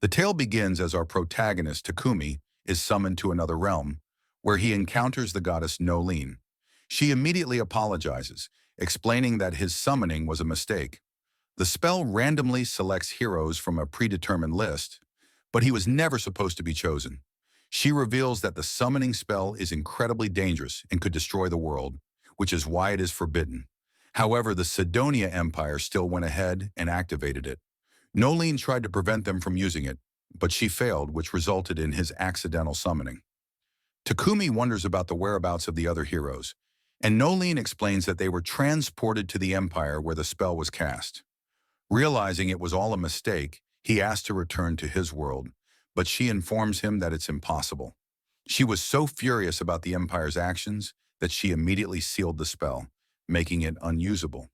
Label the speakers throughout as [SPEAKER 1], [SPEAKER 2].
[SPEAKER 1] The tale begins as our protagonist, Takumi, is summoned to another realm, where he encounters the goddess Nolene. She immediately apologizes, explaining that his summoning was a mistake. The spell randomly selects heroes from a predetermined list, but he was never supposed to be chosen. She reveals that the summoning spell is incredibly dangerous and could destroy the world, which is why it is forbidden. However, the Sidonia Empire still went ahead and activated it. Nolene tried to prevent them from using it, but she failed, which resulted in his accidental summoning. Takumi wonders about the whereabouts of the other heroes, and Nolene explains that they were transported to the Empire where the spell was cast. Realizing it was all a mistake, he asks to return to his world, but she informs him that it's impossible. She was so furious about the Empire's actions that she immediately sealed the spell, making it unusable.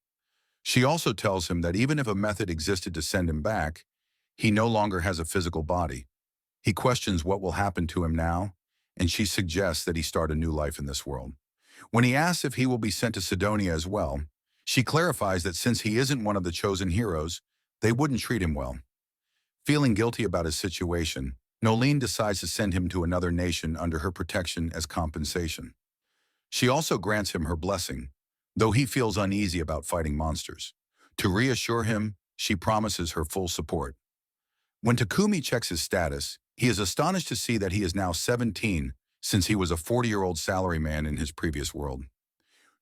[SPEAKER 1] She also tells him that even if a method existed to send him back, he no longer has a physical body. He questions what will happen to him now, and she suggests that he start a new life in this world. When he asks if he will be sent to Sidonia as well, she clarifies that since he isn't one of the chosen heroes, they wouldn't treat him well. Feeling guilty about his situation, Nolene decides to send him to another nation under her protection as compensation. She also grants him her blessing, though he feels uneasy about fighting monsters. To reassure him, she promises her full support. When Takumi checks his status, he is astonished to see that he is now 17, since he was a 40-year-old salaryman in his previous world.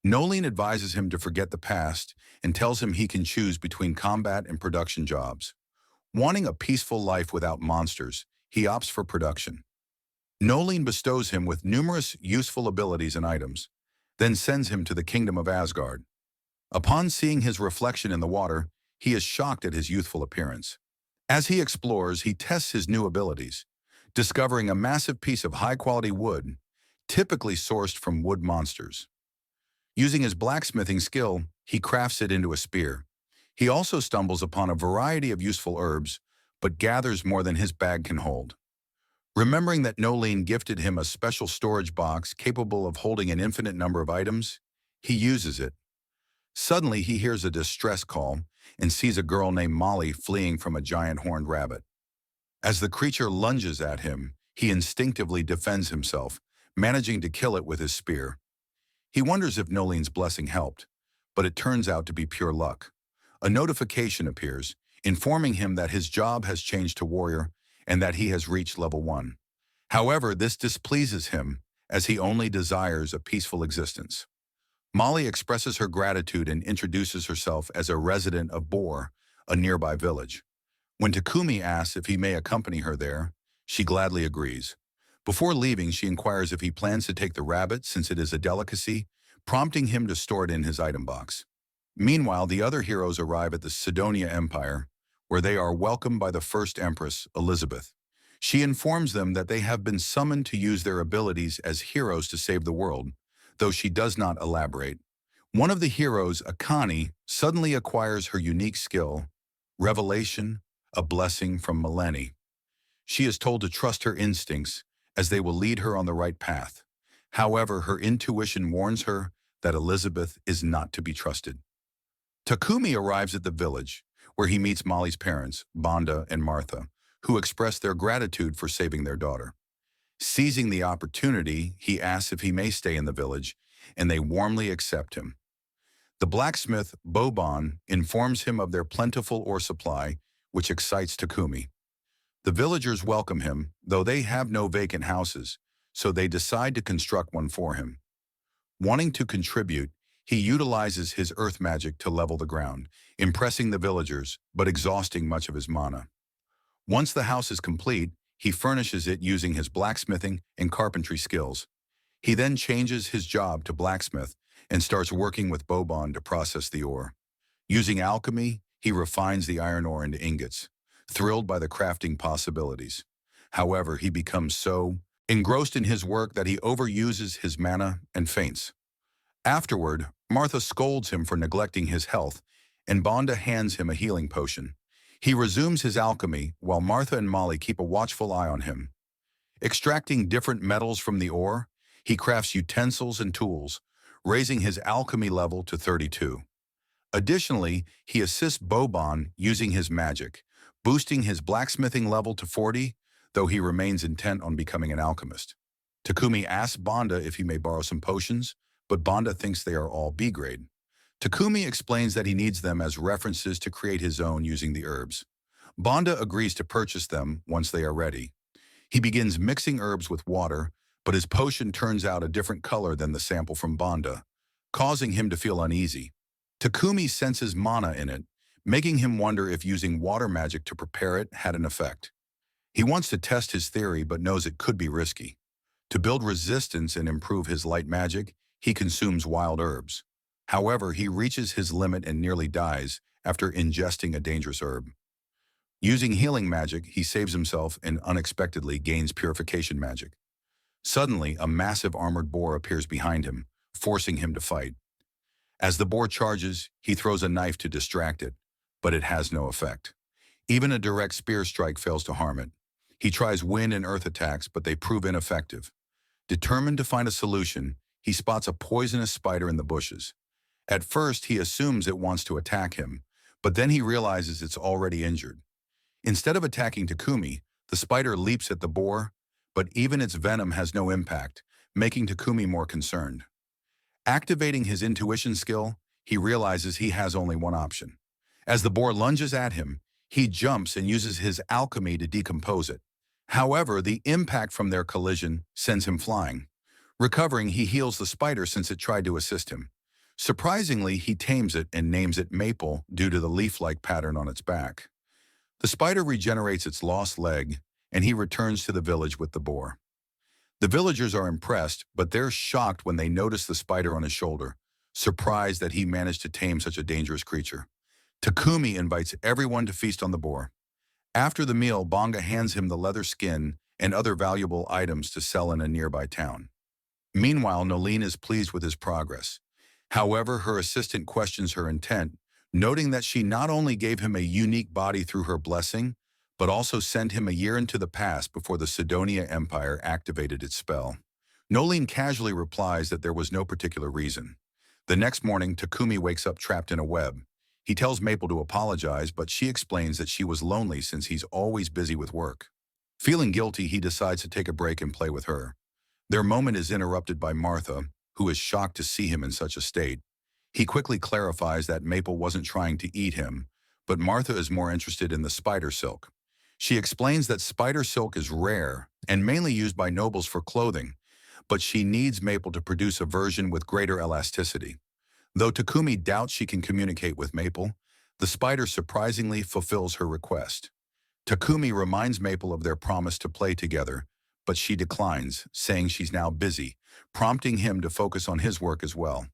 [SPEAKER 1] Nolene advises him to forget the past and tells him he can choose between combat and production jobs. Wanting a peaceful life without monsters, he opts for production. Nolene bestows him with numerous useful abilities and items, then sends him to the kingdom of Asgard. Upon seeing his reflection in the water, he is shocked at his youthful appearance. As he explores, he tests his new abilities, discovering a massive piece of high-quality wood, typically sourced from wood monsters. Using his blacksmithing skill, he crafts it into a spear. He also stumbles upon a variety of useful herbs, but gathers more than his bag can hold. Remembering that Nolene gifted him a special storage box capable of holding an infinite number of items, he uses it. Suddenly, he hears a distress call and sees a girl named Molly fleeing from a giant horned rabbit. As the creature lunges at him, he instinctively defends himself, managing to kill it with his spear. He wonders if Nolene's blessing helped, but it turns out to be pure luck. A notification appears, informing him that his job has changed to warrior and that he has reached level 1. However, this displeases him, as he only desires a peaceful existence. Molly expresses her gratitude and introduces herself as a resident of Bor, a nearby village. When Takumi asks if he may accompany her there, she gladly agrees. Before leaving, she inquires if he plans to take the rabbit since it is a delicacy, prompting him to store it in his item box. Meanwhile, the other heroes arrive at the Sidonia Empire, where they are welcomed by the first Empress, Elizabeth. She informs them that they have been summoned to use their abilities as heroes to save the world, though she does not elaborate. One of the heroes, Akane, suddenly acquires her unique skill, Revelation, a blessing from Mileni. She is told to trust her instincts, as they will lead her on the right path. However, her intuition warns her that Elizabeth is not to be trusted. Takumi arrives at the village, where he meets Molly's parents, Banda and Martha, who express their gratitude for saving their daughter. Seizing the opportunity, he asks if he may stay in the village, and they warmly accept him. The blacksmith, Boban, informs him of their plentiful ore supply, which excites Takumi. The villagers welcome him, though they have no vacant houses, so they decide to construct one for him. Wanting to contribute, he utilizes his earth magic to level the ground, impressing the villagers, but exhausting much of his mana. Once the house is complete, he furnishes it using his blacksmithing and carpentry skills. He then changes his job to blacksmith and starts working with Boban to process the ore. Using alchemy, he refines the iron ore into ingots, thrilled by the crafting possibilities. However, he becomes so engrossed in his work that he overuses his mana and faints. Afterward, Martha scolds him for neglecting his health, and Banda hands him a healing potion. He resumes his alchemy, while Martha and Molly keep a watchful eye on him. Extracting different metals from the ore, he crafts utensils and tools, raising his alchemy level to 32. Additionally, he assists Boban using his magic, boosting his blacksmithing level to 40, though he remains intent on becoming an alchemist. Takumi asks Banda if he may borrow some potions, but Banda thinks they are all B grade. Takumi explains that he needs them as references to create his own using the herbs. Banda agrees to purchase them once they are ready. He begins mixing herbs with water, but his potion turns out a different color than the sample from Banda, causing him to feel uneasy. Takumi senses mana in it, making him wonder if using water magic to prepare it had an effect. He wants to test his theory but knows it could be risky. To build resistance and improve his light magic, he consumes wild herbs. However, he reaches his limit and nearly dies after ingesting a dangerous herb. Using healing magic, he saves himself and unexpectedly gains purification magic. Suddenly, a massive armored boar appears behind him, forcing him to fight. As the boar charges, he throws a knife to distract it, but it has no effect. Even a direct spear strike fails to harm it. He tries wind and earth attacks, but they prove ineffective. Determined to find a solution, he spots a poisonous spider in the bushes. At first, he assumes it wants to attack him, but then he realizes it's already injured. Instead of attacking Takumi, the spider leaps at the boar, but even its venom has no impact, making Takumi more concerned. Activating his intuition skill, he realizes he has only one option. As the boar lunges at him, he jumps and uses his alchemy to decompose it. However, the impact from their collision sends him flying. Recovering, he heals the spider since it tried to assist him. Surprisingly, he tames it and names it Maple due to the leaf-like pattern on its back. The spider regenerates its lost leg, and he returns to the village with the boar. The villagers are impressed, but they're shocked when they notice the spider on his shoulder, surprised that he managed to tame such a dangerous creature. Takumi invites everyone to feast on the boar. After the meal, Banga hands him the leather skin and other valuable items to sell in a nearby town. Meanwhile, Nolene is pleased with his progress. However, her assistant questions her intent, noting that she not only gave him a unique body through her blessing, but also sent him a year into the past before the Sidonia Empire activated its spell. Nolene casually replies that there was no particular reason. The next morning, Takumi wakes up trapped in a web. He tells Maple to apologize, but she explains that she was lonely since he's always busy with work. Feeling guilty, he decides to take a break and play with her. Their moment is interrupted by Martha, who is shocked to see him in such a state. He quickly clarifies that Maple wasn't trying to eat him, but Martha is more interested in the spider silk. She explains that spider silk is rare and mainly used by nobles for clothing, but she needs Maple to produce a version with greater elasticity. Though Takumi doubts she can communicate with Maple, the spider surprisingly fulfills her request. Takumi reminds Maple of their promise to play together, but she declines, saying she's now busy, prompting him to focus on his work as well.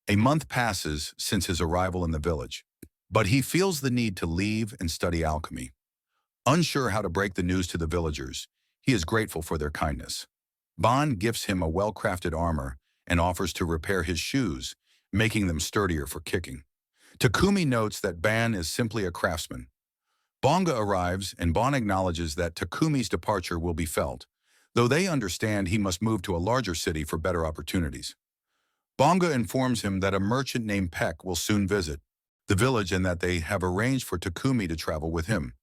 [SPEAKER 1] A month passes since his arrival in the village, but he feels the need to leave and study alchemy. Unsure how to break the news to the villagers, he is grateful for their kindness. Ban gifts him a well-crafted armor and offers to repair his shoes, making them sturdier for kicking. Takumi notes that Ban is simply a craftsman. Banga arrives, and Ban acknowledges that Takumi's departure will be felt, though they understand he must move to a larger city for better opportunities. Banga informs him that a merchant named Peck will soon visit the village and that they have arranged for Takumi to travel with him.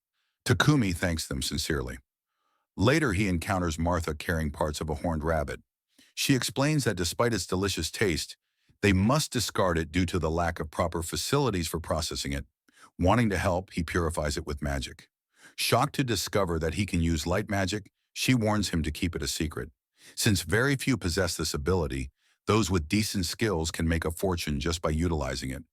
[SPEAKER 1] Takumi thanks them sincerely. Later, he encounters Martha carrying parts of a horned rabbit. She explains that despite its delicious taste, they must discard it due to the lack of proper facilities for processing it. Wanting to help, he purifies it with magic. Shocked to discover that he can use light magic, she warns him to keep it a secret. Since very few possess this ability, those with decent skills can make a fortune just by utilizing it.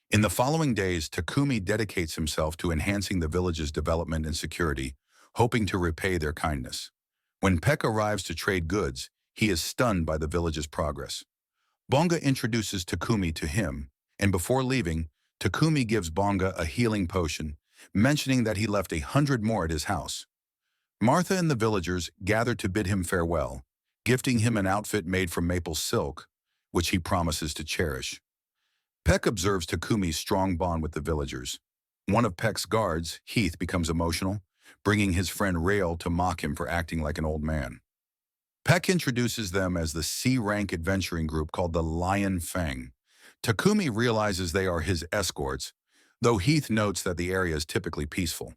[SPEAKER 1] In the following days, Takumi dedicates himself to enhancing the village's development and security, hoping to repay their kindness. When Peck arrives to trade goods, he is stunned by the village's progress. Bonga introduces Takumi to him, and before leaving, Takumi gives Bonga a healing potion, mentioning that he left 100 more at his house. Martha and the villagers gather to bid him farewell, gifting him an outfit made from maple silk, which he promises to cherish. Peck observes Takumi's strong bond with the villagers. One of Peck's guards, Heath, becomes emotional, bringing his friend Rail to mock him for acting like an old man. Peck introduces them as the C-rank adventuring group called the Lion Fang. Takumi realizes they are his escorts, though Heath notes that the area is typically peaceful.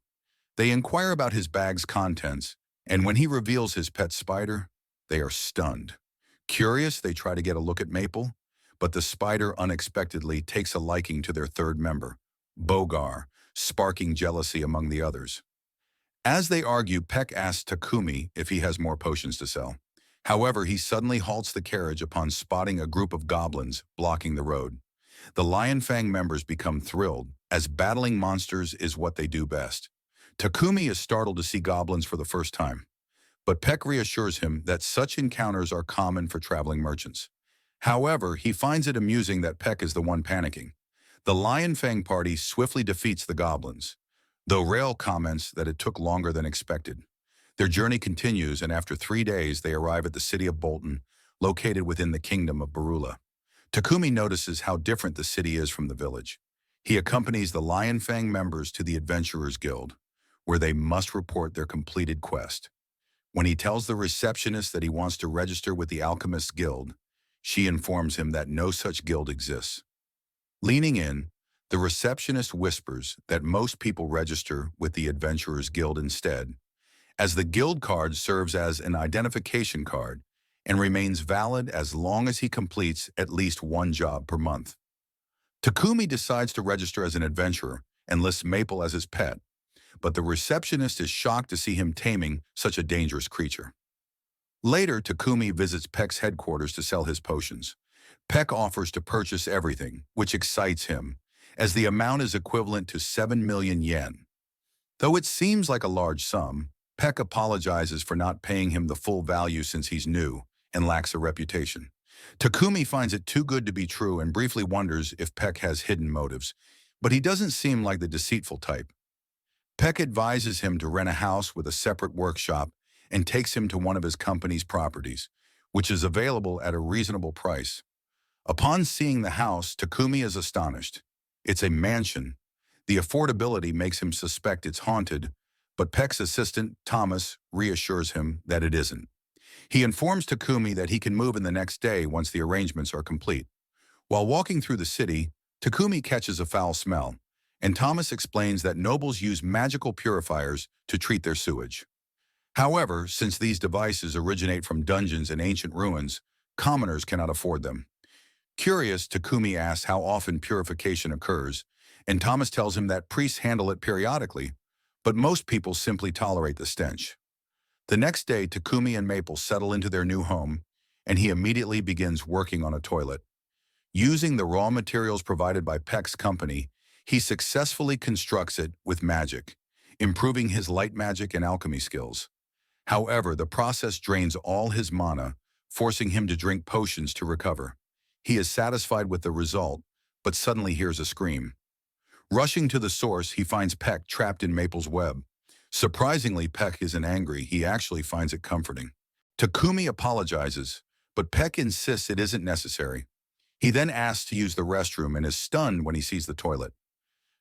[SPEAKER 1] They inquire about his bag's contents, and when he reveals his pet spider, they are stunned. Curious, they try to get a look at Maple, but the spider unexpectedly takes a liking to their third member, Bogar, sparking jealousy among the others. As they argue, Peck asks Takumi if he has more potions to sell. However, he suddenly halts the carriage upon spotting a group of goblins blocking the road. The Lion Fang members become thrilled, as battling monsters is what they do best. Takumi is startled to see goblins for the first time, but Peck reassures him that such encounters are common for traveling merchants. However, he finds it amusing that Peck is the one panicking. The Lion Fang party swiftly defeats the goblins, though Rail comments that it took longer than expected. Their journey continues, and after 3 days they arrive at the city of Bolton, located within the kingdom of Barula. Takumi notices how different the city is from the village. He accompanies the Lion Fang members to the Adventurers Guild, where they must report their completed quest. When he tells the receptionist that he wants to register with the Alchemists Guild, she informs him that no such guild exists. Leaning in, the receptionist whispers that most people register with the Adventurers Guild instead, as the guild card serves as an identification card and remains valid as long as he completes at least one job per month. Takumi decides to register as an adventurer and lists Maple as his pet, but the receptionist is shocked to see him taming such a dangerous creature. Later, Takumi visits Peck's headquarters to sell his potions. Peck offers to purchase everything, which excites him, as the amount is equivalent to 7 million yen. Though it seems like a large sum, Peck apologizes for not paying him the full value since he's new and lacks a reputation. Takumi finds it too good to be true and briefly wonders if Peck has hidden motives, but he doesn't seem like the deceitful type. Peck advises him to rent a house with a separate workshop and takes him to one of his company's properties, which is available at a reasonable price. Upon seeing the house, Takumi is astonished. It's a mansion. The affordability makes him suspect it's haunted, but Peck's assistant, Thomas, reassures him that it isn't. He informs Takumi that he can move in the next day once the arrangements are complete. While walking through the city, Takumi catches a foul smell, and Thomas explains that nobles use magical purifiers to treat their sewage. However, since these devices originate from dungeons and ancient ruins, commoners cannot afford them. Curious, Takumi asks how often purification occurs, and Thomas tells him that priests handle it periodically, but most people simply tolerate the stench. The next day, Takumi and Maple settle into their new home, and he immediately begins working on a toilet. Using the raw materials provided by Peck's company, he successfully constructs it with magic, improving his light magic and alchemy skills. However, the process drains all his mana, forcing him to drink potions to recover. He is satisfied with the result, but suddenly hears a scream. Rushing to the source, he finds Peck trapped in Maple's web. Surprisingly, Peck isn't angry. He actually finds it comforting. Takumi apologizes, but Peck insists it isn't necessary. He then asks to use the restroom and is stunned when he sees the toilet.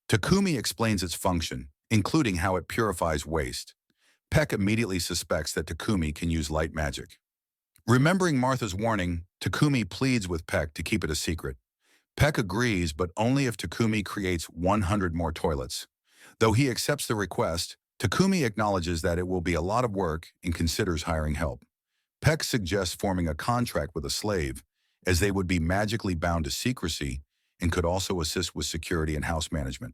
[SPEAKER 1] Takumi explains its function, including how it purifies waste. Peck immediately suspects that Takumi can use light magic. Remembering Martha's warning, Takumi pleads with Peck to keep it a secret. Peck agrees, but only if Takumi creates 100 more toilets. Though he accepts the request, Takumi acknowledges that it will be a lot of work and considers hiring help. Peck suggests forming a contract with a slave, as they would be magically bound to secrecy and could also assist with security and house management.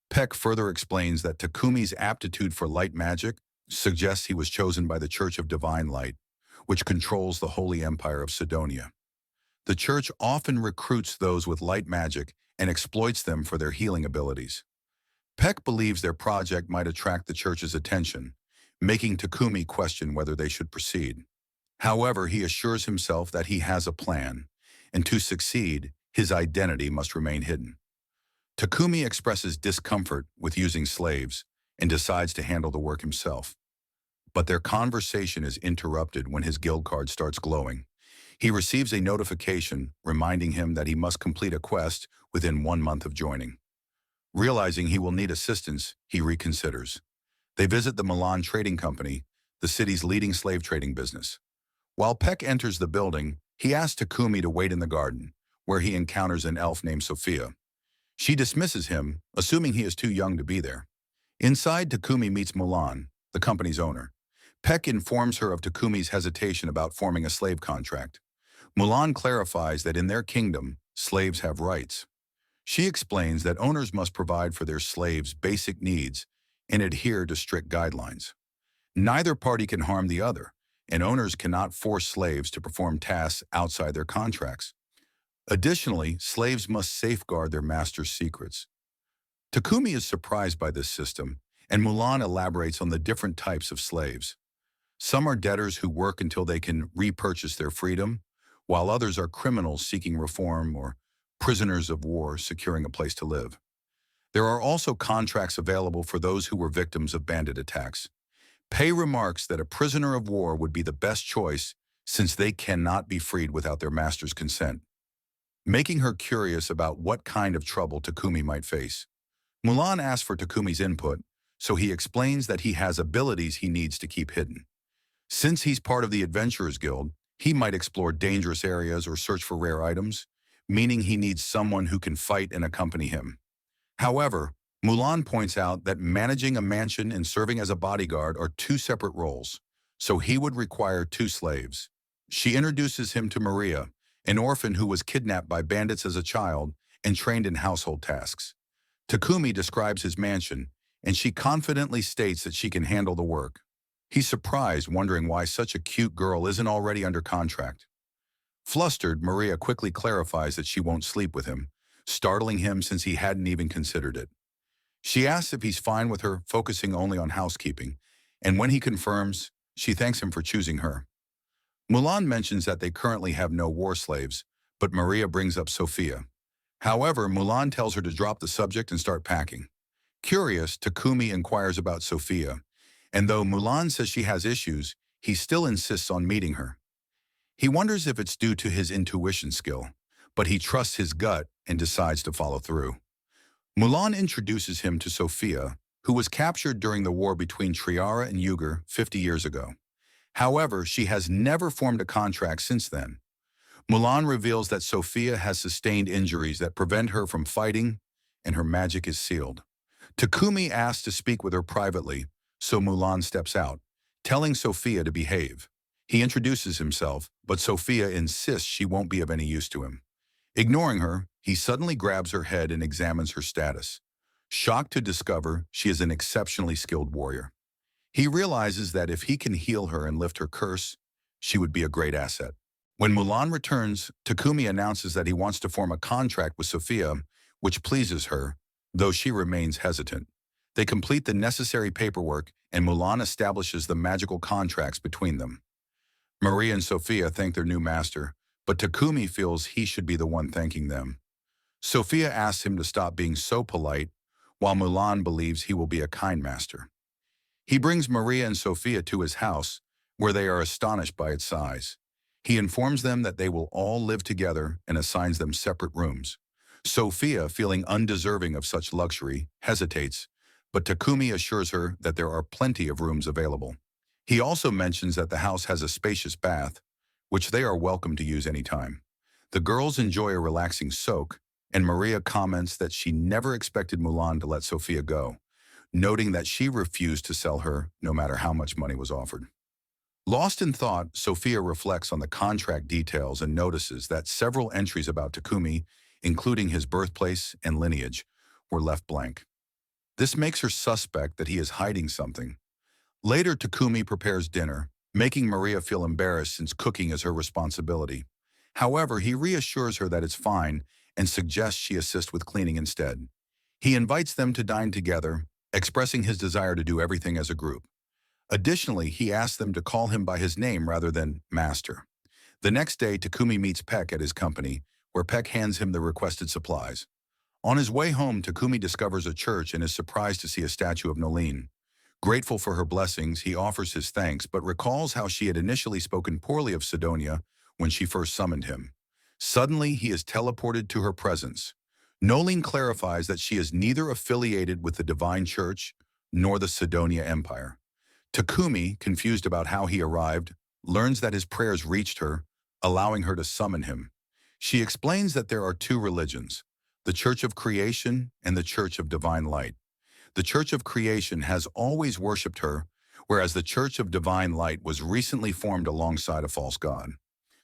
[SPEAKER 1] Peck further explains that Takumi's aptitude for light magic suggests he was chosen by the Church of Divine Light, which controls the Holy Empire of Sidonia. The church often recruits those with light magic and exploits them for their healing abilities. Peck believes their project might attract the church's attention, making Takumi question whether they should proceed. However, he assures himself that he has a plan, and to succeed, his identity must remain hidden. Takumi expresses discomfort with using slaves and decides to handle the work himself. But their conversation is interrupted when his guild card starts glowing. He receives a notification reminding him that he must complete a quest within 1 month of joining. Realizing he will need assistance, he reconsiders. They visit the Milan Trading Company, the city's leading slave trading business. While Peck enters the building, he asks Takumi to wait in the garden, where he encounters an elf named Sophia. She dismisses him, assuming he is too young to be there. Inside, Takumi meets Mulan, the company's owner. Peck informs her of Takumi's hesitation about forming a slave contract. Mulan clarifies that in their kingdom, slaves have rights. She explains that owners must provide for their slaves' basic needs and adhere to strict guidelines. Neither party can harm the other, and owners cannot force slaves to perform tasks outside their contracts. Additionally, slaves must safeguard their master's secrets. Takumi is surprised by this system, and Mulan elaborates on the different types of slaves. Some are debtors who work until they can repurchase their freedom, while others are criminals seeking reform or prisoners of war securing a place to live. There are also contracts available for those who were victims of bandit attacks. Pei remarks that a prisoner of war would be the best choice since they cannot be freed without their master's consent, making her curious about what kind of trouble Takumi might face. Mulan asks for Takumi's input, so he explains that he has abilities he needs to keep hidden. Since he's part of the Adventurers Guild, he might explore dangerous areas or search for rare items, meaning he needs someone who can fight and accompany him. However, Mulan points out that managing a mansion and serving as a bodyguard are two separate roles, so he would require two slaves. She introduces him to Maria, an orphan who was kidnapped by bandits as a child and trained in household tasks. Takumi describes his mansion, and she confidently states that she can handle the work. He's surprised, wondering why such a cute girl isn't already under contract. Flustered, Maria quickly clarifies that she won't sleep with him, startling him since he hadn't even considered it. She asks if he's fine with her focusing only on housekeeping, and when he confirms, she thanks him for choosing her. Mulan mentions that they currently have no war slaves, but Maria brings up Sophia. However, Mulan tells her to drop the subject and start packing. Curious, Takumi inquires about Sophia, and though Mulan says she has issues, he still insists on meeting her. He wonders if it's due to his intuition skill, but he trusts his gut and decides to follow through. Mulan introduces him to Sophia, who was captured during the war between Triara and Uyghur 50 years ago. However, she has never formed a contract since then. Mulan reveals that Sophia has sustained injuries that prevent her from fighting, and her magic is sealed. Takumi asks to speak with her privately, so Mulan steps out, telling Sophia to behave. He introduces himself, but Sophia insists she won't be of any use to him. Ignoring her, he suddenly grabs her head and examines her status. Shocked to discover she is an exceptionally skilled warrior. He realizes that if he can heal her and lift her curse, she would be a great asset. When Mulan returns, Takumi announces that he wants to form a contract with Sophia, which pleases her, though she remains hesitant. They complete the necessary paperwork, and Mulan establishes the magical contracts between them. Maria and Sophia thank their new master, but Takumi feels he should be the one thanking them. Sophia asks him to stop being so polite, while Mulan believes he will be a kind master. He brings Maria and Sophia to his house, where they are astonished by its size. He informs them that they will all live together and assigns them separate rooms. Sophia, feeling undeserving of such luxury, hesitates, but Takumi assures her that there are plenty of rooms available. He also mentions that the house has a spacious bath, which they are welcome to use anytime. The girls enjoy a relaxing soak, and Maria comments that she never expected Mulan to let Sophia go, noting that she refused to sell her no matter how much money was offered. Lost in thought, Sophia reflects on the contract details and notices that several entries about Takumi, including his birthplace and lineage, were left blank. This makes her suspect that he is hiding something. Later, Takumi prepares dinner, making Maria feel embarrassed since cooking is her responsibility. However, he reassures her that it's fine and suggests she assist with cleaning instead. He invites them to dine together, expressing his desire to do everything as a group. Additionally, he asks them to call him by his name rather than Master. The next day, Takumi meets Peck at his company, where Peck hands him the requested supplies. On his way home, Takumi discovers a church and is surprised to see a statue of Nolene. Grateful for her blessings, he offers his thanks, but recalls how she had initially spoken poorly of Sidonia when she first summoned him. Suddenly, he is teleported to her presence. Nolene clarifies that she is neither affiliated with the Divine Church nor the Sidonia Empire. Takumi, confused about how he arrived, learns that his prayers reached her, allowing her to summon him. She explains that there are two religions, the Church of Creation and the Church of Divine Light. The Church of Creation has always worshipped her, whereas the Church of Divine Light was recently formed alongside a false god.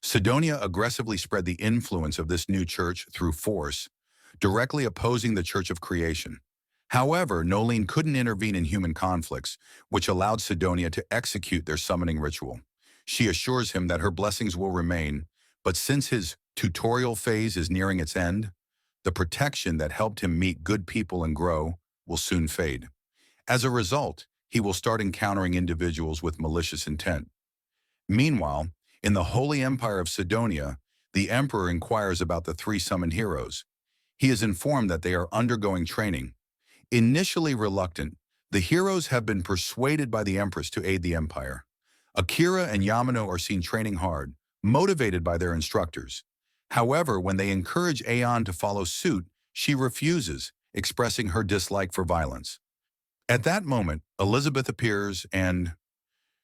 [SPEAKER 1] Sidonia aggressively spread the influence of this new church through force, directly opposing the Church of Creation. However, Nolene couldn't intervene in human conflicts, which allowed Sidonia to execute their summoning ritual. She assures him that her blessings will remain, but since his tutorial phase is nearing its end, the protection that helped him meet good people and grow will soon fade. As a result, he will start encountering individuals with malicious intent. Meanwhile, in the Holy Empire of Sidonia, the Emperor inquires about the three summoned heroes. He is informed that they are undergoing training. Initially reluctant, the heroes have been persuaded by the Empress to aid the Empire. Akira and Yamano are seen training hard, motivated by their instructors. However, when they encourage Aeon to follow suit, she refuses, expressing her dislike for violence. At that moment, Elizabeth appears and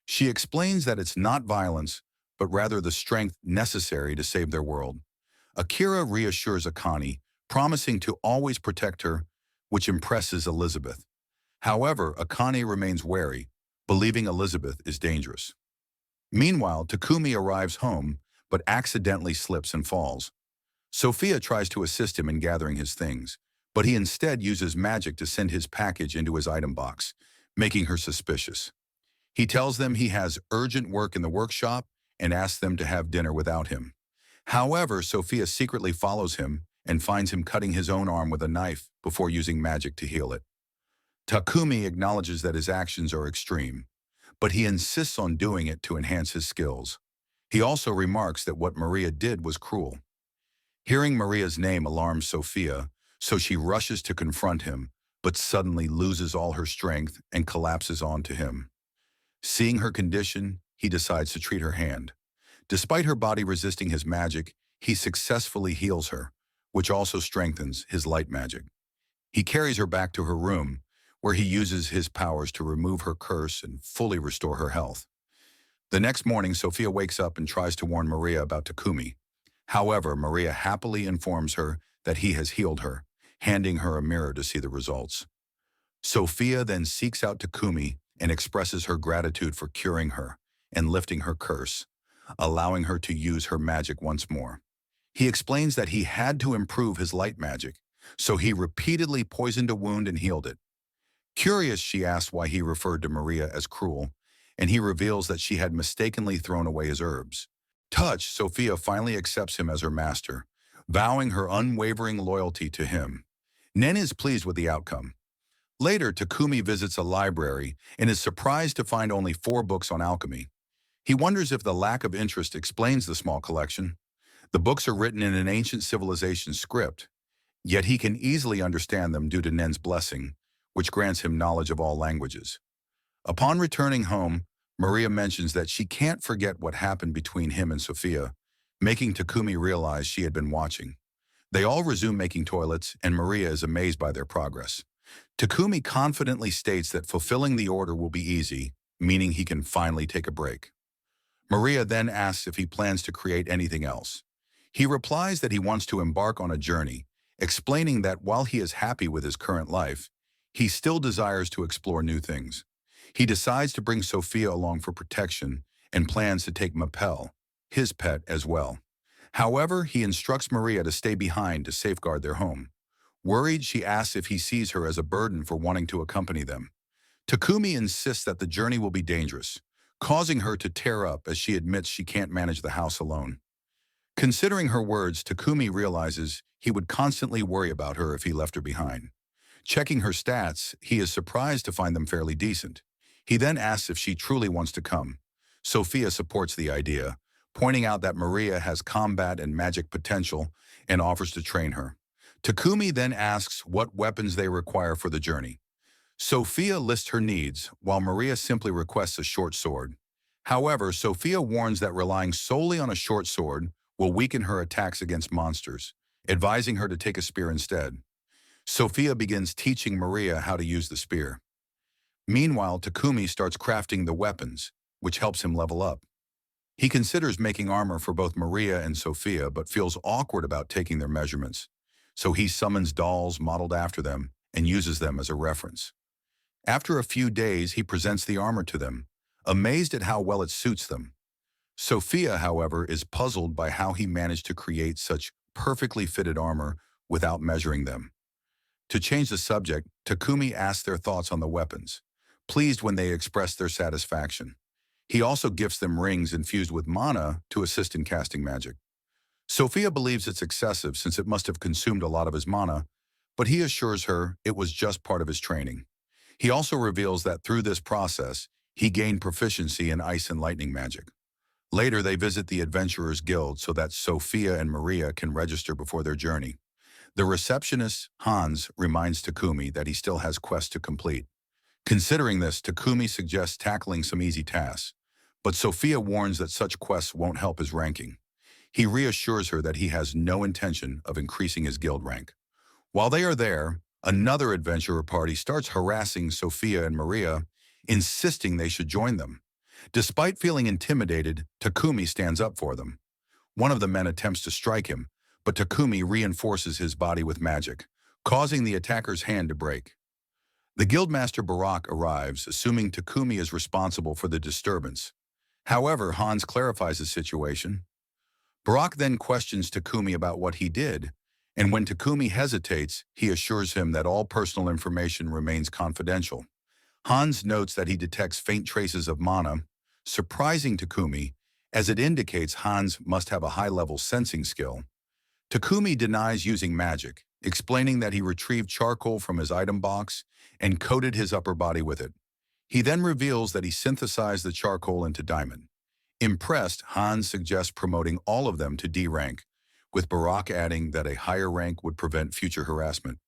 [SPEAKER 1] she explains that it's not violence, but rather the strength necessary to save their world. Akira reassures Akane, promising to always protect her, which impresses Elizabeth. However, Akane remains wary, believing Elizabeth is dangerous. Meanwhile, Takumi arrives home, but accidentally slips and falls. Sophia tries to assist him in gathering his things, but he instead uses magic to send his package into his item box, making her suspicious. He tells them he has urgent work in the workshop and asks them to have dinner without him. However, Sophia secretly follows him and finds him cutting his own arm with a knife before using magic to heal it. Takumi acknowledges that his actions are extreme, but he insists on doing it to enhance his skills. He also remarks that what Maria did was cruel. Hearing Maria's name alarms Sophia, so she rushes to confront him, but suddenly loses all her strength and collapses onto him. Seeing her condition, he decides to treat her hand. Despite her body resisting his magic, he successfully heals her, which also strengthens his light magic. He carries her back to her room, where he uses his powers to remove her curse and fully restore her health. The next morning, Sophia wakes up and tries to warn Maria about Takumi. However, Maria happily informs her that he has healed her, handing her a mirror to see the results. Sophia then seeks out Takumi and expresses her gratitude for curing her and lifting her curse, allowing her to use her magic once more. He explains that he had to improve his light magic, so he repeatedly poisoned a wound and healed it. Curious, she asks why he referred to Maria as cruel, and he reveals that she had mistakenly thrown away his herbs. Touched, Sophia finally accepts him as her master, vowing her unwavering loyalty to him. Nen is pleased with the outcome. Later, Takumi visits a library and is surprised to find only 4 books on alchemy. He wonders if the lack of interest explains the small collection. The books are written in an ancient civilization script, yet he can easily understand them due to Nen's blessing, which grants him knowledge of all languages. Upon returning home, Maria mentions that she can't forget what happened between him and Sophia, making Takumi realize she had been watching. They all resume making toilets, and Maria is amazed by their progress. Takumi confidently states that fulfilling the order will be easy, meaning he can finally take a break. Maria then asks if he plans to create anything else. He replies that he wants to embark on a journey, explaining that while he is happy with his current life, he still desires to explore new things. He decides to bring Sophia along for protection and plans to take Mapel, his pet, as well. However, he instructs Maria to stay behind to safeguard their home. Worried, she asks if he sees her as a burden for wanting to accompany them. Takumi insists that the journey will be dangerous, causing her to tear up as she admits she can't manage the house alone. Considering her words, Takumi realizes he would constantly worry about her if he left her behind. Checking her stats, he is surprised to find them fairly decent. He then asks if she truly wants to come. Sophia supports the idea, pointing out that Maria has combat and magic potential and offers to train her. Takumi then asks what weapons they require for the journey. Sophia lists her needs, while Maria simply requests a short sword. However, Sophia warns that relying solely on a short sword will weaken her attacks against monsters, advising her to take a spear instead. Sophia begins teaching Maria how to use the spear. Meanwhile, Takumi starts crafting the weapons, which helps him level up. He considers making armor for both Maria and Sophia, but feels awkward about taking their measurements, so he summons dolls modeled after them and uses them as a reference. After a few days, he presents the armor to them, amazed at how well it suits them. Sophia, however, is puzzled by how he managed to create such perfectly fitted armor without measuring them. To change the subject, Takumi asks their thoughts on the weapons, pleased when they express their satisfaction. He also gifts them rings infused with mana to assist in casting magic. Sophia believes it's excessive since it must have consumed a lot of his mana, but he assures her it was just part of his training. He also reveals that through this process, he gained proficiency in ice and lightning magic. Later, they visit the Adventurers Guild so that Sophia and Maria can register before their journey. The receptionist, Hans, reminds Takumi that he still has quests to complete. Considering this, Takumi suggests tackling some easy tasks, but Sophia warns that such quests won't help his ranking. He reassures her that he has no intention of increasing his guild rank. While they are there, another adventurer party starts harassing Sophia and Maria, insisting they should join them. Despite feeling intimidated, Takumi stands up for them. One of the men attempts to strike him, but Takumi reinforces his body with magic, causing the attacker's hand to break. The guildmaster Barak arrives, assuming Takumi is responsible for the disturbance. However, Hans clarifies the situation. Barak then questions Takumi about what he did, and when Takumi hesitates, he assures him that all personal information remains confidential. Hans notes that he detects faint traces of mana, surprising Takumi, as it indicates Hans must have a high-level sensing skill. Takumi denies using magic, explaining that he retrieved charcoal from his item box and coated his upper body with it. He then reveals that he synthesized the charcoal into diamond. Impressed, Hans suggests promoting all of them to D rank, with Barak adding that a higher rank would prevent future harassment.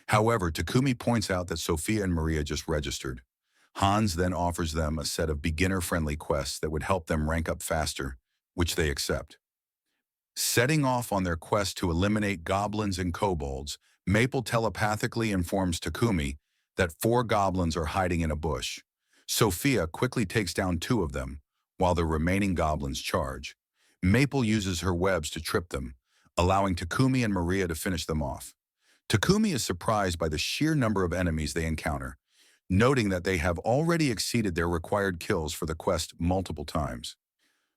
[SPEAKER 1] However, Takumi points out that Sophia and Maria just registered. Hans then offers them a set of beginner-friendly quests that would help them rank up faster, which they accept. Setting off on their quest to eliminate goblins and kobolds, Maple telepathically informs Takumi that 4 goblins are hiding in a bush. Sophia quickly takes down 2 of them, while the remaining goblins charge. Maple uses her webs to trip them, allowing Takumi and Maria to finish them off. Takumi is surprised by the sheer number of enemies they encounter, noting that they have already exceeded their required kills for the quest multiple times.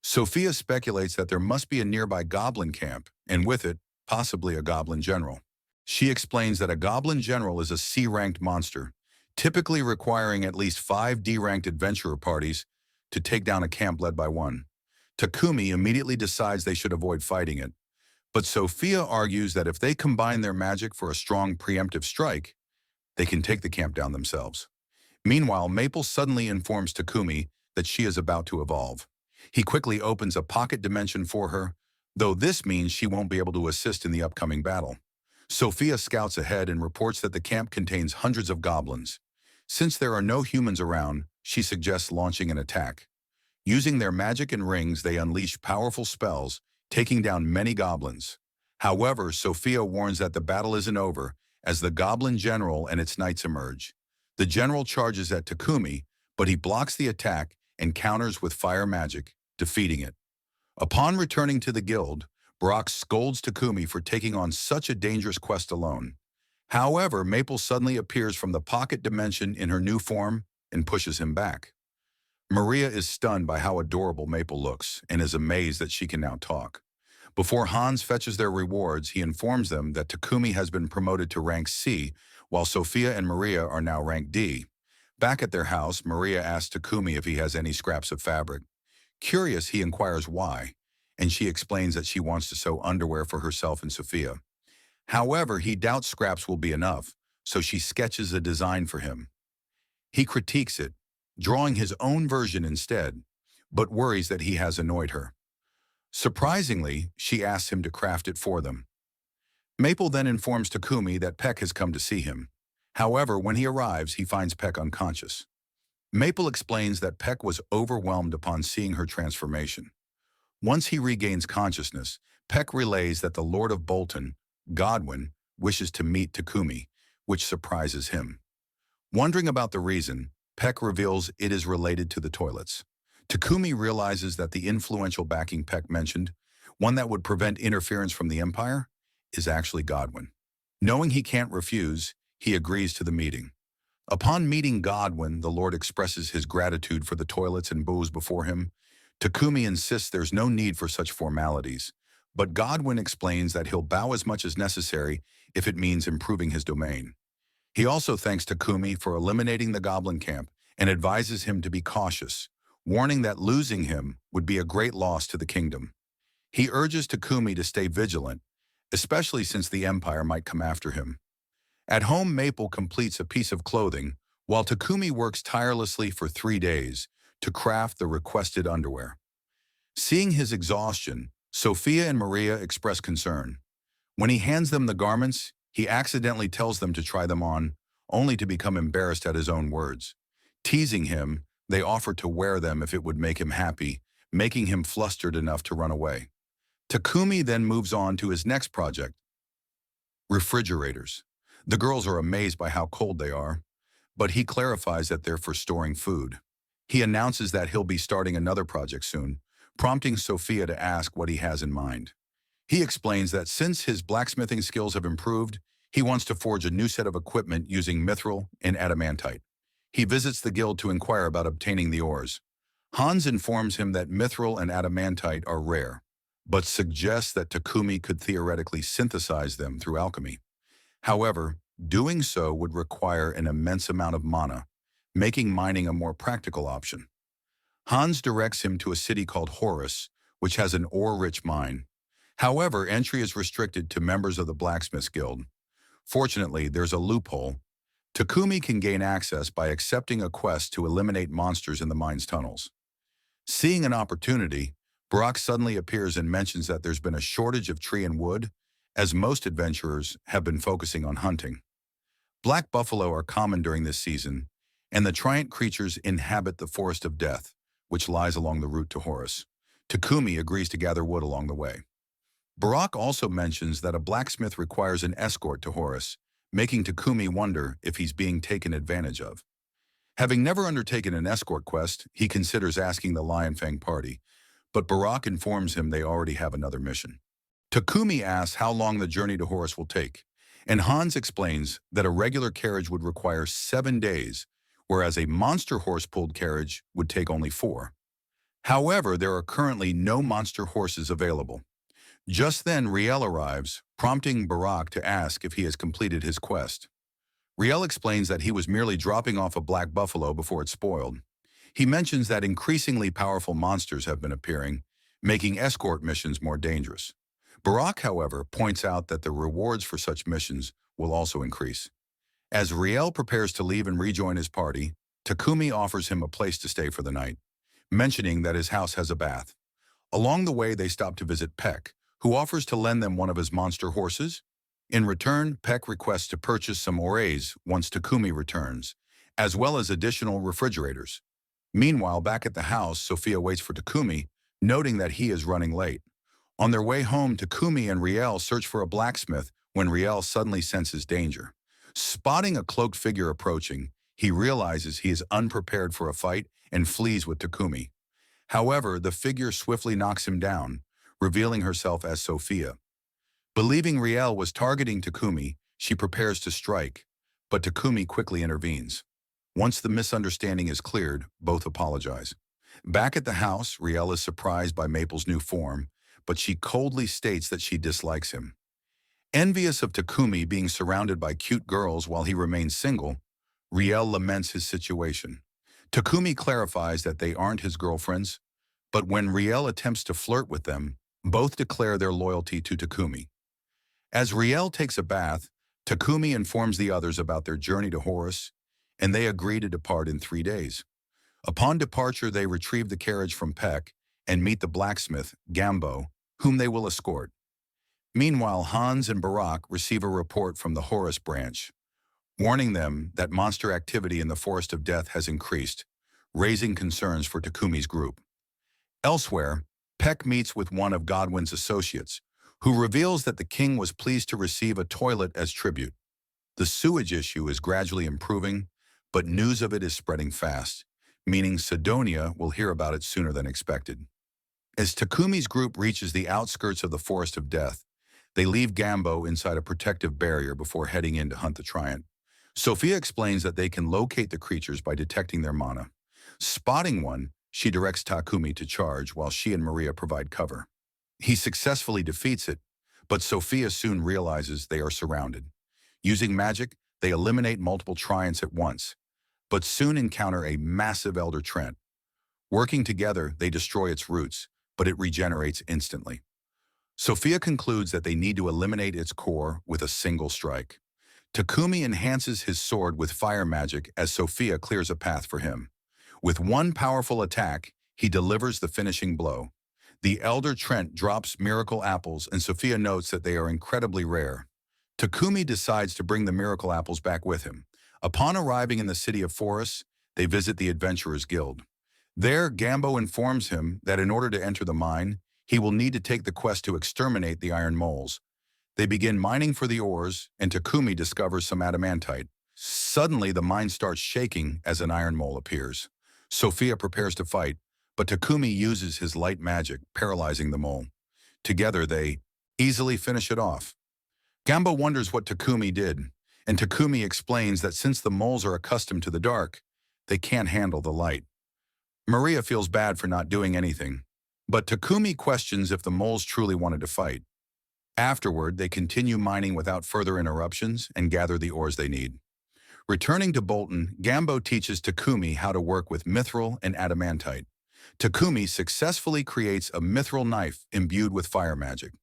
[SPEAKER 1] Sophia speculates that there must be a nearby goblin camp, and with it, possibly a goblin general. She explains that a goblin general is a C-ranked monster, typically requiring at least 5 D-ranked adventurer parties to take down a camp led by one. Takumi immediately decides they should avoid fighting it, but Sophia argues that if they combine their magic for a strong preemptive strike, they can take the camp down themselves. Meanwhile, Maple suddenly informs Takumi that she is about to evolve. He quickly opens a pocket dimension for her, though this means she won't be able to assist in the upcoming battle. Sophia scouts ahead and reports that the camp contains hundreds of goblins. Since there are no humans around, she suggests launching an attack. Using their magic and rings, they unleash powerful spells, taking down many goblins. However, Sophia warns that the battle isn't over, as the goblin general and its knights emerge. The general charges at Takumi, but he blocks the attack and counters with fire magic, defeating it. Upon returning to the guild, Barak scolds Takumi for taking on such a dangerous quest alone. However, Maple suddenly appears from the pocket dimension in her new form and pushes him back. Maria is stunned by how adorable Maple looks and is amazed that she can now talk. Before Hans fetches their rewards, he informs them that Takumi has been promoted to rank C, while Sophia and Maria are now rank D. Back at their house, Maria asks Takumi if he has any scraps of fabric. Curious, he inquires why, and she explains that she wants to sew underwear for herself and Sophia. However, he doubts scraps will be enough, so she sketches a design for him. He critiques it, drawing his own version instead, but worries that he has annoyed her. Surprisingly, she asks him to craft it for them. Maple then informs Takumi that Peck has come to see him. However, when he arrives, he finds Peck unconscious. Maple explains that Peck was overwhelmed upon seeing her transformation. Once he regains consciousness, Peck relays that the Lord of Bolton, Godwin, wishes to meet Takumi, which surprises him. Wondering about the reason, Peck reveals it is related to the toilets. Takumi realizes that the influential backing Peck mentioned, one that would prevent interference from the Empire, is actually Godwin. Knowing he can't refuse, he agrees to the meeting. Upon meeting Godwin, the Lord expresses his gratitude for the toilets and booze before him. Takumi insists there's no need for such formalities, but Godwin explains that he'll bow as much as necessary if it means improving his domain. He also thanks Takumi for eliminating the goblin camp and advises him to be cautious, warning that losing him would be a great loss to the kingdom. He urges Takumi to stay vigilant, especially since the Empire might come after him. At home, Maple completes a piece of clothing, while Takumi works tirelessly for 3 days to craft the requested underwear. Seeing his exhaustion, Sophia and Maria express concern. When he hands them the garments, he accidentally tells them to try them on, only to become embarrassed at his own words. Teasing him, they offer to wear them if it would make him happy, making him flustered enough to run away. Takumi then moves on to his next project, refrigerators. The girls are amazed by how cold they are, but he clarifies that they're for storing food. He announces that he'll be starting another project soon, prompting Sophia to ask what he has in mind. He explains that since his blacksmithing skills have improved, he wants to forge a new set of equipment using mithril and adamantite. He visits the guild to inquire about obtaining the ores. Hans informs him that mithril and adamantite are rare, but suggests that Takumi could theoretically synthesize them through alchemy. However, doing so would require an immense amount of mana, making mining a more practical option. Hans directs him to a city called Horus, which has an ore-rich mine. However, entry is restricted to members of the Blacksmiths Guild. Fortunately, there's a loophole. Takumi can gain access by accepting a quest to eliminate monsters in the mine's tunnels. Seeing an opportunity, Brock suddenly appears and mentions that there's been a shortage of tree and wood, as most adventurers have been focusing on hunting. Black buffalo are common during this season, and the Triant creatures inhabit the Forest of Death, which lies along the route to Horus. Takumi agrees to gather wood along the way. Barak also mentions that a blacksmith requires an escort to Horus, making Takumi wonder if he's being taken advantage of. Having never undertaken an escort quest, he considers asking the Lion Fang party, but Barak informs him they already have another mission. Takumi asks how long the journey to Horus will take, and Hans explains that a regular carriage would require 7 days, whereas a monster horse-pulled carriage would take only 4. However, there are currently no monster horses available. Just then, Riel arrives, prompting Barak to ask if he has completed his quest. Riel explains that he was merely dropping off a black buffalo before it spoiled. He mentions that increasingly powerful monsters have been appearing, making escort missions more dangerous. Barak, however, points out that the rewards for such missions will also increase. As Riel prepares to leave and rejoin his party, Takumi offers him a place to stay for the night, mentioning that his house has a bath. Along the way, they stop to visit Peck, who offers to lend them one of his monster horses. In return, Peck requests to purchase some ores once Takumi returns, as well as additional refrigerators. Meanwhile, back at the house, Sophia waits for Takumi, noting that he is running late. On their way home, Takumi and Riel search for a blacksmith when Riel suddenly senses danger. Spotting a cloaked figure approaching, he realizes he is unprepared for a fight and flees with Takumi. However, the figure swiftly knocks him down, revealing herself as Sophia. Believing Riel was targeting Takumi, she prepares to strike, but Takumi quickly intervenes. Once the misunderstanding is cleared, both apologize. Back at the house, Riel is surprised by Maple's new form, but she coldly states that she dislikes him. Envious of Takumi being surrounded by cute girls while he remains single, Riel laments his situation. Takumi clarifies that they aren't his girlfriends, but when Riel attempts to flirt with them, both declare their loyalty to Takumi. As Riel takes a bath, Takumi informs the others about their journey to Horus, and they agree to depart in 3 days. Upon departure, they retrieve the carriage from Peck and meet the blacksmith, Gambo, whom they will escort. Meanwhile, Hans and Barak receive a report from the Horus branch, warning them that monster activity in the Forest of Death has increased, raising concerns for Takumi's group. Elsewhere, Peck meets with one of Godwin's associates, who reveals that the king was pleased to receive a toilet as tribute. The sewage issue is gradually improving, but news of it is spreading fast, meaning Sidonia will hear about it sooner than expected. As Takumi's group reaches the outskirts of the Forest of Death, they leave Gambo inside a protective barrier before heading in to hunt the Triant. Sophia explains that they can locate the creatures by detecting their mana. Spotting one, she directs Takumi to charge while she and Maria provide cover. He successfully defeats it, but Sophia soon realizes they are surrounded. Using magic, they eliminate multiple Triants at once, but soon encounter a massive Elder Trent. Working together, they destroy its roots, but it regenerates instantly. Sophia concludes that they need to eliminate its core with a single strike. Takumi enhances his sword with fire magic as Sophia clears a path for him. With one powerful attack, he delivers the finishing blow. The Elder Trent drops miracle apples and Sophia notes that they are incredibly rare. Takumi decides to bring the miracle apples back with him. Upon arriving in the City of Forests, they visit the Adventurers Guild. There, Gambo informs him that in order to enter the mine, he will need to take the quest to exterminate the iron moles. They begin mining for the ores, and Takumi discovers some adamantite. Suddenly, the mine starts shaking as an iron mole appears. Sophia prepares to fight, but Takumi uses his light magic, paralyzing the mole. Together, they easily finish it off. Gambo wonders what Takumi did, and Takumi explains that since the moles are accustomed to the dark, they can't handle the light. Maria feels bad for not doing anything, but Takumi questions if the moles truly wanted to fight. Afterward, they continue mining without further interruptions and gather the ores they need. Returning to Bolton, Gambo teaches Takumi how to work with mithril and adamantite. Takumi successfully creates a mithril knife imbued with fire magic.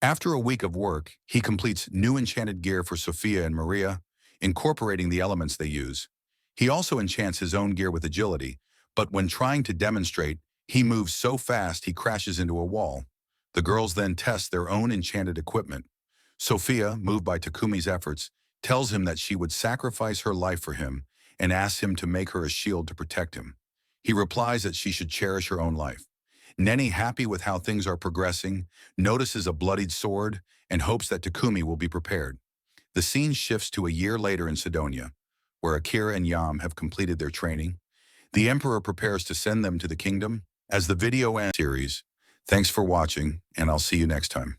[SPEAKER 1] After a week of work, he completes new enchanted gear for Sophia and Maria, incorporating the elements they use. He also enchants his own gear with agility, but when trying to demonstrate, he moves so fast he crashes into a wall. The girls then test their own enchanted equipment. Sophia, moved by Takumi's efforts, tells him that she would sacrifice her life for him and asks him to make her a shield to protect him. He replies that she should cherish her own life. Nenny, happy with how things are progressing, notices a bloodied sword and hopes that Takumi will be prepared. The scene shifts to a year later in Sidonia, where Akira and Yam have completed their training. The Emperor prepares to send them to the kingdom. As the video ends series, thanks for watching, and I'll see you next time.